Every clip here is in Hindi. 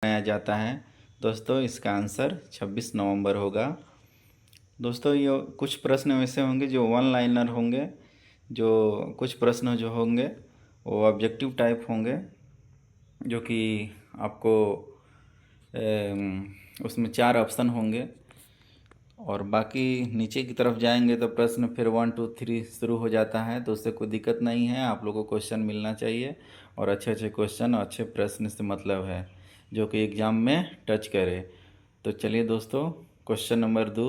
मनाया जाता है। दोस्तों इसका आंसर 26 नवंबर होगा। दोस्तों ये कुछ प्रश्न वैसे होंगे जो वन लाइनर होंगे, जो कुछ प्रश्न जो होंगे वो ऑब्जेक्टिव टाइप होंगे, जो कि आपको उसमें 4 ऑप्शन होंगे, और बाकी नीचे की तरफ जाएंगे तो प्रश्न फिर 1 2 3 शुरू हो जाता है। तो उससे कोई दिक्कत नहीं है, आप लोगों को क्वेश्चन मिलना चाहिए, और अच्छे अच्छे क्वेश्चन और अच्छे प्रश्न से मतलब है जो कि एग्ज़ाम में टच करे। तो चलिए दोस्तों, क्वेश्चन नंबर 2,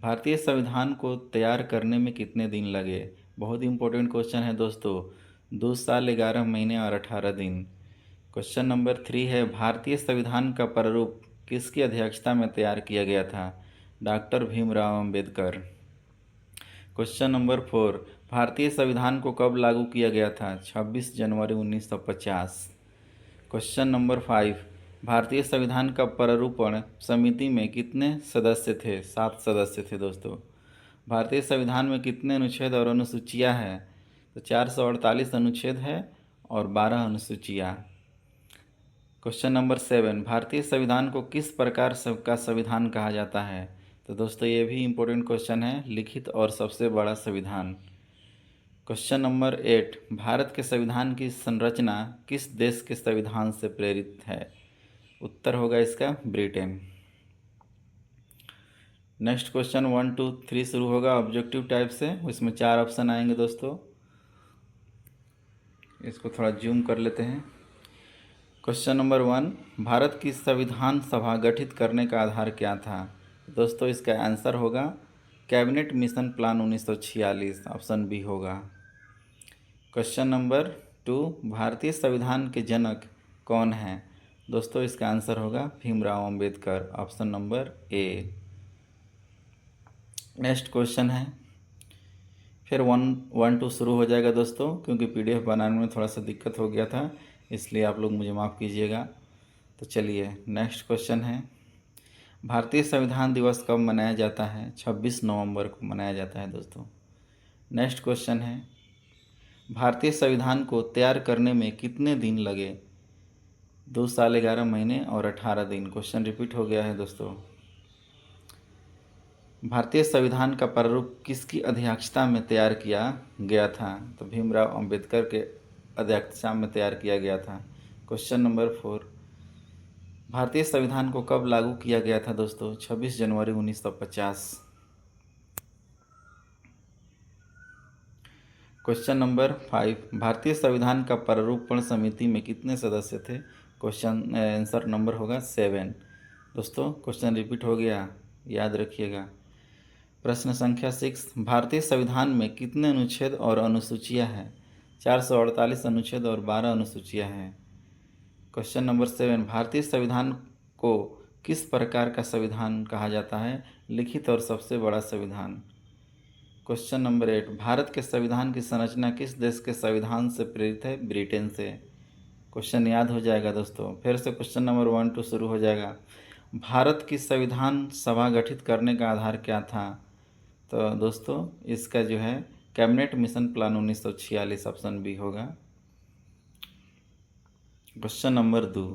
भारतीय संविधान को तैयार करने में कितने दिन लगे? बहुत इंपॉर्टेंट क्वेश्चन है दोस्तों। 2 साल 11 महीने और 18 दिन। क्वेश्चन नंबर 3 है, भारतीय संविधान का प्रारूप किसकी अध्यक्षता में तैयार किया गया था? Doctor Bhimrao Ambedkar. Question number 4, भारतीय संविधान को कब लागू किया गया था? 26 जनवरी 1950। क्वेश्चन नंबर 5, भारतीय संविधान का प्रारूपण समिति में कितने सदस्य थे? 7 सदस्य थे दोस्तों। भारतीय संविधान में कितने अनुच्छेद और अनुसूचियां हैं? तो 448 अनुच्छेद है और 12 अनुसूचियां। क्वेश्चन नंबर 7, भारतीय संविधान को किस प्रकार का संविधान कहा जाता है? तो दोस्तों ये भी इम्पोर्टेंट क्वेश्चन है, लिखित और सबसे बड़ा संविधान। क्वेश्चन नंबर 8, भारत के संविधान की संरचना किस देश के संविधान से प्रेरित है? उत्तर होगा इसका ब्रिटेन। नेक्स्ट क्वेश्चन 1 2 3 शुरू होगा ऑब्जेक्टिव टाइप से, उसमें 4 ऑप्शन आएंगे दोस्तों। इसको थोड़ा जूम कर लेते हैं। क्वेश्चन नंबर 1, भारत की संविधान सभा गठित करने का आधार क्या था? दोस्तों इसका आंसर होगा cabinet mission plan 1946, option B होगा। क्वेश्चन नंबर 2, भारतीय संविधान के जनक कौन हैं? दोस्तों इसका आंसर होगा Bhimrao Ambedkar, option number A. Next question है, फिर 1 2 शुरू हो जाएगा दोस्तों, क्योंकि पीडीएफ बनाने में थोड़ा सा दिक्कत हो गया था, इसलिए आप लोग मुझे माफ़ कीजिएगा। तो चलिए नेक्स्ट क्वेश्चन है, भारतीय संविधान दिवस कब मनाया जाता है? 26 नवंबर को मनाया जाता है दोस्तों। नेक्स्ट क्वेश्चन है, भारतीय संविधान को तैयार करने में कितने दिन लगे? 2 साल 11 महीने और 18 दिन। क्वेश्चन रिपीट हो गया है दोस्तों। भारतीय संविधान का प्रारूप किसकी अध्यक्षता में तैयार किया गया था? तो भीमराव अंबेडकर के अध्यक्षता में तैयार किया गया था। क्वेश्चन नंबर 4, भारतीय संविधान को कब लागू किया गया था दोस्तों? 26 जनवरी 1950। क्वेश्चन नंबर 5, भारतीय संविधान का प्रारूपण समिति में कितने सदस्य थे? क्वेश्चन आंसर नंबर होगा 7। दोस्तों क्वेश्चन रिपीट हो गया, याद रखिएगा। प्रश्न संख्या 6, भारतीय संविधान में कितने अनुच्छेद और अनुसूचियां हैं? 448 अनुच्छेद और 12 अनुसूचियां हैं। क्वेश्चन नंबर 7, भारतीय संविधान को किस प्रकार का संविधान कहा जाता है? लिखित और सबसे बड़ा संविधान। क्वेश्चन नंबर 8, भारत के संविधान की संरचना किस देश के संविधान से प्रेरित है? ब्रिटेन से। क्वेश्चन याद हो जाएगा दोस्तों। फिर से क्वेश्चन नंबर 1 2 शुरू हो जाएगा, भारत की संविधान सभा गठित करने का आधार क्या था? तो दोस्तों इसका जो है cabinet mission plan 1946, option B होगा। क्वेश्चन नंबर 2,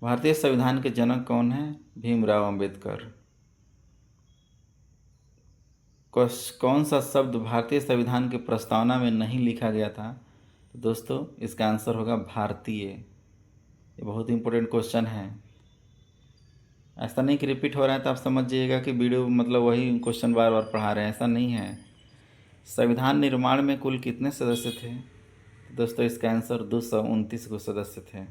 भारतीय संविधान के जनक कौन है? भीमराव अंबेडकर। कौन सा शब्द भारतीय संविधान की प्रस्तावना में नहीं लिखा गया था? तो दोस्तों इसका आंसर होगा भारतीय। ये बहुत इंपॉर्टेंट क्वेश्चन है। ऐसा नहीं कि रिपीट हो रहा है तो आप समझ जाइएगा कि वीडियो मतलब वही क्वेश्चन बार बार पढ़ा रहे हैं, ऐसा नहीं है। संविधान निर्माण में कुल कितने सदस्य थे? तो दोस्तों इसका आंसर 229 को सदस्य थे।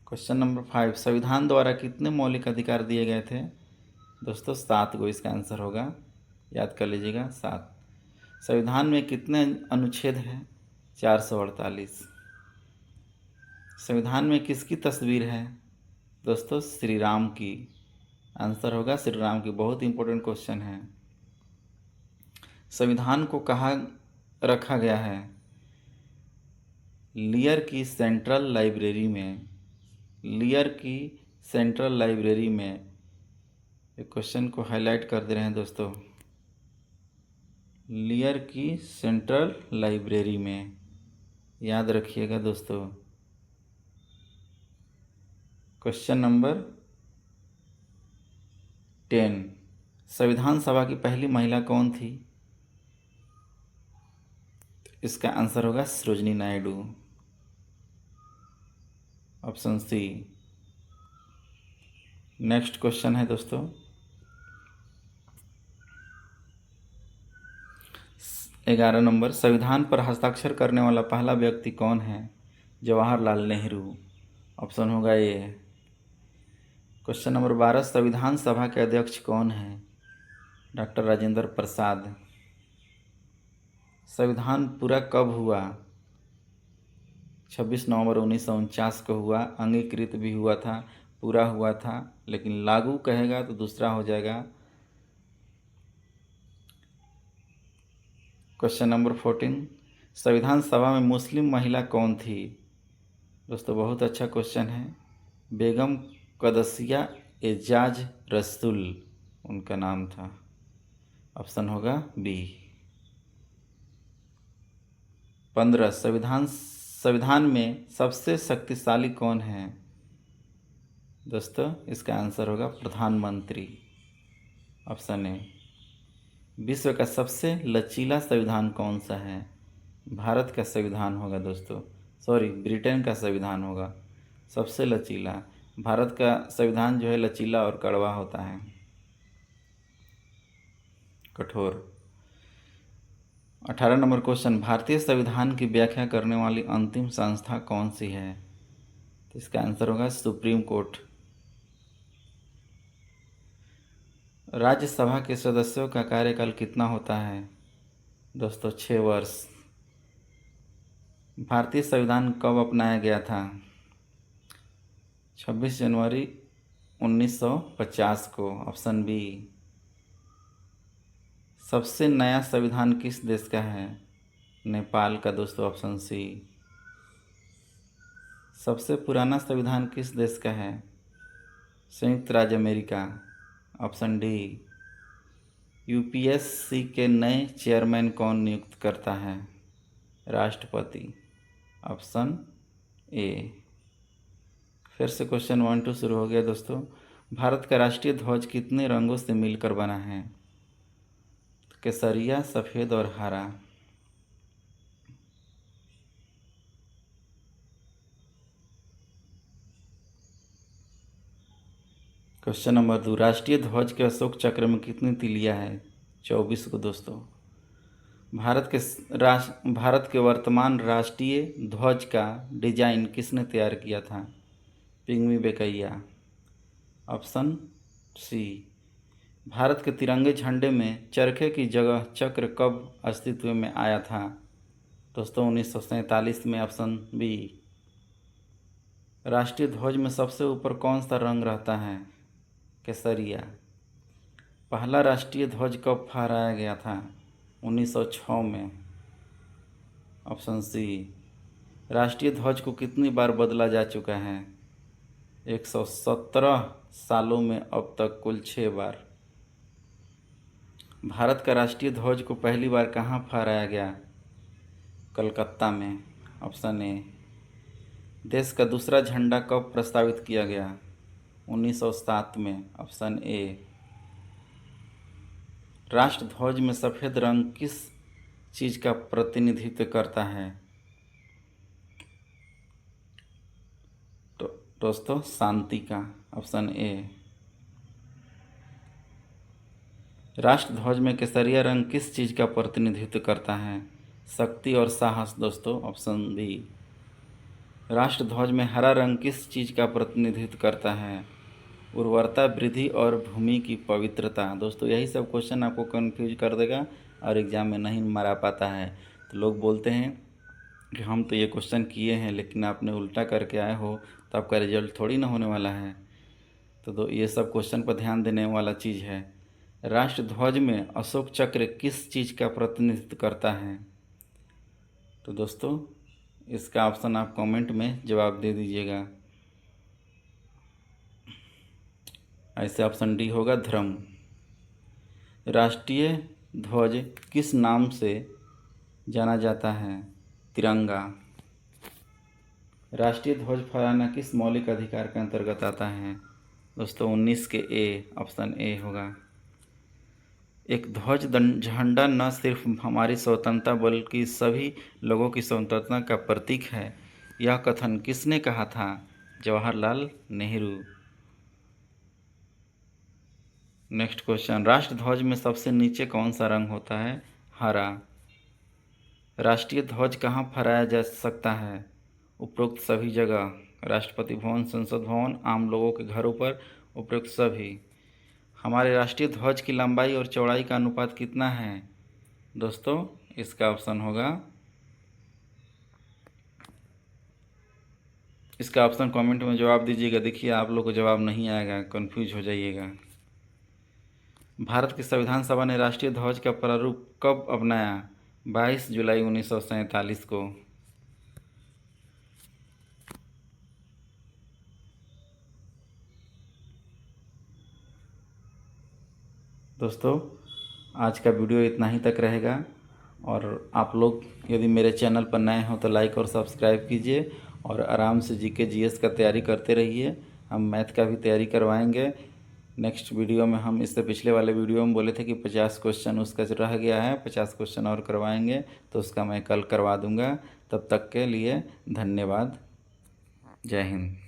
क्वेश्चन नंबर 5, संविधान द्वारा कितने मौलिक अधिकार दिए गए थे? दोस्तों 7 को इसका आंसर होगा, याद कर लीजिएगा 7। संविधान में कितने अनुच्छेद हैं? 448। संविधान में किसकी तस्वीर है? दोस्तों श्री राम की। आंसर होगा श्री राम की। बहुत इंपॉर्टेंट क्वेश्चन है। संविधान को कहाँ रखा गया है? लियर की सेंट्रल लाइब्रेरी में। लियर की सेंट्रल लाइब्रेरी में। एक क्वेश्चन को हाईलाइट कर दे रहे हैं दोस्तों, लियर की सेंट्रल लाइब्रेरी में, याद रखिएगा दोस्तों। क्वेश्चन नंबर 10, संविधान सभा की पहली महिला कौन थी? इसका आंसर होगा Sarojini Naidu, option C. Next question है दोस्तों, 11 नंबर, संविधान पर हस्ताक्षर करने वाला पहला व्यक्ति कौन है? जवाहरलाल नेहरू, ऑप्शन होगा ए। क्वेश्चन नंबर 12, संविधान सभा के अध्यक्ष कौन है? डॉक्टर राजेंद्र प्रसाद। संविधान पूरा कब हुआ? 26 नवंबर 1949 को हुआ। अंगीकृत भी हुआ था, पूरा हुआ था, लेकिन लागू कहेगा तो दूसरा हो जाएगा। क्वेश्चन नंबर 14, संविधान सभा में मुस्लिम महिला कौन थी? दोस्तों बहुत अच्छा क्वेश्चन है, बेगम कदसिया एजाज रसूल उनका नाम था, ऑप्शन होगा बी। 15, संविधान में सबसे शक्तिशाली कौन है? दोस्तों इसका आंसर होगा प्रधानमंत्री, ऑप्शन ए। विश्व का सबसे लचीला संविधान कौन सा है? भारत का संविधान होगा दोस्तों, सॉरी ब्रिटेन का संविधान होगा सबसे लचीला। भारत का संविधान जो है लचीला और कड़वा होता है, कठोर। 18 नंबर क्वेश्चन, भारतीय संविधान की व्याख्या करने वाली अंतिम संस्था कौन सी है? तो इसका आंसर होगा सुप्रीम कोर्ट। राज्यसभा के सदस्यों का कार्यकाल कितना होता है? दोस्तों 6 वर्ष। भारतीय संविधान कब अपनाया गया था? 26 जनवरी 1950 को, ऑप्शन बी। सबसे नया संविधान किस देश का है? नेपाल का दोस्तों, ऑप्शन सी। सबसे पुराना संविधान किस देश का है? संयुक्त राज्य अमेरिका, ऑप्शन डी। यूपीएससी के नए चेयरमैन कौन नियुक्त करता है? राष्ट्रपति, ऑप्शन ए। फिर से क्वेश्चन 1 2 शुरू हो गया दोस्तों। भारत का राष्ट्रीय ध्वज कितने रंगों से मिलकर बना है? केसरिया, सफ़ेद और हरा। क्वेश्चन नंबर 2, राष्ट्रीय ध्वज के अशोक चक्र में कितनी तिलियां है? 24 को दोस्तों। भारत के वर्तमान राष्ट्रीय ध्वज का डिजाइन किसने तैयार किया था? पिंगमी बेकैया, ऑप्शन सी। भारत के तिरंगे झंडे में चरखे की जगह चक्र कब अस्तित्व में आया था? दोस्तों 1947 में, ऑप्शन बी। राष्ट्रीय ध्वज में सबसे ऊपर कौन सा रंग रहता है? केसरिया। पहला राष्ट्रीय ध्वज कब फहराया गया था? 1906 में, ऑप्शन सी। राष्ट्रीय ध्वज को कितनी बार बदला जा चुका है? 117 सालों में अब तक कुल 6 बार। भारत का राष्ट्रीय ध्वज को पहली बार कहाँ फहराया गया? कलकत्ता में, ऑप्शन ए। देश का दूसरा झंडा कब प्रस्तावित किया गया? 1907 में, ऑप्शन ए। राष्ट्र ध्वज में सफ़ेद रंग किस चीज़ का प्रतिनिधित्व करता है? तो दोस्तों शांति का, ऑप्शन ए। राष्ट्र ध्वज में केसरिया रंग किस चीज़ का प्रतिनिधित्व करता है? शक्ति और साहस दोस्तों, ऑप्शन बी। राष्ट्र ध्वज में हरा रंग किस चीज़ का प्रतिनिधित्व करता है? उर्वरता, वृद्धि और भूमि की पवित्रता। दोस्तों यही सब क्वेश्चन आपको कंफ्यूज कर देगा और एग्ज़ाम में नहीं मरा पाता है। तो लोग बोलते हैं कि हम तो ये क्वेश्चन किए हैं लेकिन आपने उल्टा करके आए हो तो आपका रिजल्ट थोड़ी ना होने वाला है। तो ये सब क्वेश्चन पर ध्यान देने वाला चीज़ है। राष्ट्र ध्वज में अशोक चक्र किस चीज़ का प्रतिनिधित्व करता है? तो दोस्तों इसका ऑप्शन आप कमेंट में जवाब दे दीजिएगा। ऐसे ऑप्शन डी होगा धर्म। राष्ट्रीय ध्वज किस नाम से जाना जाता है? तिरंगा। राष्ट्रीय ध्वज फहराना किस मौलिक अधिकार के अंतर्गत आता है? दोस्तों 19 के ए, ऑप्शन ए होगा। एक ध्वज झंडा न सिर्फ हमारी स्वतंत्रता बल्कि सभी लोगों की स्वतंत्रता का प्रतीक है। यह कथन किसने कहा था? जवाहरलाल नेहरू। नेक्स्ट क्वेश्चन, राष्ट्र ध्वज में सबसे नीचे कौन सा रंग होता है? हरा। राष्ट्रीय ध्वज कहाँ फहराया जा सकता है? उपरोक्त सभी जगह, राष्ट्रपति भवन, संसद भवन, आम लोगों के घरों पर, उपरोक्त सभी। हमारे राष्ट्रीय ध्वज की लंबाई और चौड़ाई का अनुपात कितना है? दोस्तों इसका ऑप्शन होगा, इसका ऑप्शन कमेंट में जवाब दीजिएगा। देखिए आप लोग को जवाब नहीं आएगा, कंफ्यूज हो जाइएगा। भारत की संविधान सभा ने राष्ट्रीय ध्वज का प्रारूप कब अपनाया? 22 जुलाई 1947 को। दोस्तों आज का वीडियो इतना ही तक रहेगा, और आप लोग यदि मेरे चैनल पर नए हो तो लाइक और सब्सक्राइब कीजिए, और आराम से जीके जीएस का तैयारी करते रहिए। हम मैथ का भी तैयारी करवाएंगे। नेक्स्ट वीडियो में हम, इससे पिछले वाले वीडियो में बोले थे कि 50 क्वेश्चन उसका रह गया है, 50 क्वेश्चन और करवाएंगे, तो उसका मैं कल करवा दूंगा। तब तक के लिए धन्यवाद। जय हिंद।